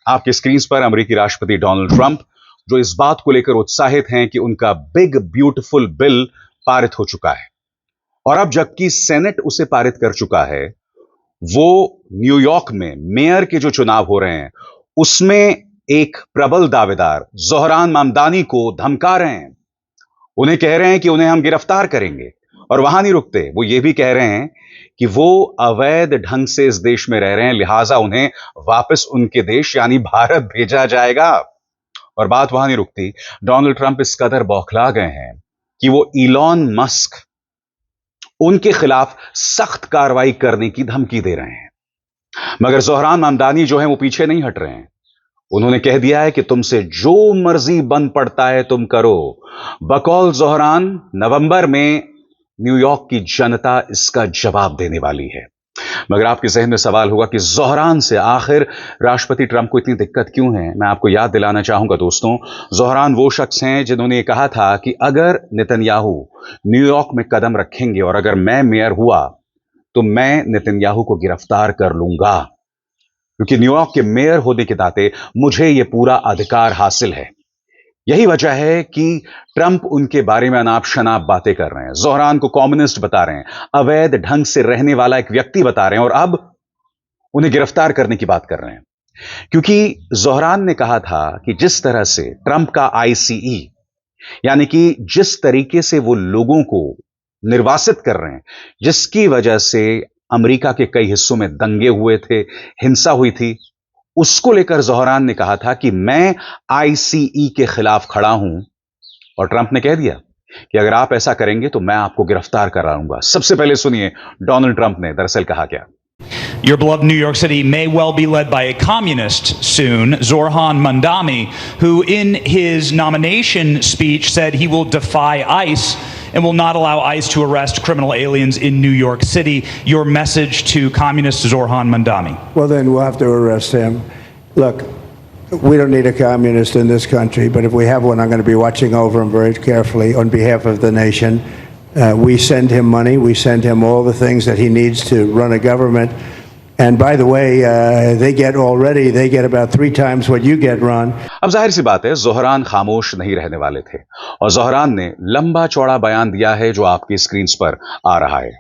आपकी स्क्रीन पर अमेरिकी राष्ट्रपति डोनाल्ड ट्रंप, जो इस बात को लेकर उत्साहित हैं कि उनका बिग ब्यूटीफुल बिल पारित हो चुका है। और अब जबकि सेनेट उसे पारित कर चुका है, वो न्यूयॉर्क में मेयर के जो चुनाव हो रहे हैं उसमें एक प्रबल दावेदार ज़ोहरान ममदानी को धमका रहे हैं। उन्हें कह रहे हैं कि उन्हें हम गिरफ्तार करेंगे। और वहां नहीं रुकते, वो ये भी कह रहे हैं कि वो अवैध ढंग से इस देश में रह रहे हैं, लिहाजा उन्हें वापस उनके देश यानी भारत भेजा जाएगा। और बात वहां नहीं रुकती, डोनाल्ड ट्रंप इस कदर बौखला गए हैं कि वो इलॉन मस्क उनके खिलाफ सख्त कार्रवाई करने की धमकी दे रहे हैं। मगर ज़ोहरान ममदानी जो है वो पीछे नहीं हट रहे हैं। उन्होंने कह दिया है कि तुमसे जो मर्जी बन पड़ता है तुम करो। बकौल ज़ोहरान, नवंबर में न्यूयॉर्क की जनता इसका जवाब देने वाली है। मगर आपके जहन में सवाल होगा कि ज़ोहरान से आखिर राष्ट्रपति ट्रंप को इतनी दिक्कत क्यों है। मैं आपको याद दिलाना चाहूंगा दोस्तों, ज़ोहरान वो शख्स हैं जिन्होंने कहा था कि अगर नेतन्याहू न्यूयॉर्क में कदम रखेंगे और अगर मैं मेयर हुआ तो मैं नेतन्याहू को गिरफ्तार कर लूंगा, क्योंकि न्यूयॉर्क के मेयर होने के नाते मुझे यह पूरा अधिकार हासिल है। यही वजह है कि ट्रंप उनके बारे में अनाप शनाप बातें कर रहे हैं। ज़ोहरान को कम्युनिस्ट बता रहे हैं, अवैध ढंग से रहने वाला एक व्यक्ति बता रहे हैं, और अब उन्हें गिरफ्तार करने की बात कर रहे हैं। क्योंकि ज़ोहरान ने कहा था कि जिस तरह से ट्रंप का आईसीई, यानी कि जिस तरीके से वो लोगों को निर्वासित कर रहे हैं, जिसकी वजह से अमेरिका के कई हिस्सों में दंगे हुए थे, हिंसा हुई थी, उसको लेकर ज़ोहरान ने कहा था कि मैं आईसीई के खिलाफ खड़ा हूं। और ट्रंप ने कह दिया कि अगर आप ऐसा करेंगे तो मैं आपको गिरफ्तार कराऊंगा। सबसे पहले सुनिए डोनाल्ड ट्रंप ने दरअसल कहा क्या। Your beloved New York City may well be led by a communist soon, Zohran Mamdani, who in his nomination speech said he will defy ICE and will not allow ICE to arrest criminal aliens in New York City. Your message to communist Zohran Mamdani? Well, then we'll have to arrest him. Look, we don't need a communist in this country, but if we have one, I'm going to be watching over him very carefully on behalf of the nation. We send him money. We send him all the things that he needs to run a government. And by the way, they get about 3 times what you get, Ron. अब जाहिर सी बात है, ज़ोहरान खामोश नहीं रहने वाले थे और ज़ोहरान ने लंबा चौड़ा बयान दिया है जो आपकी स्क्रीन पर आ रहा है।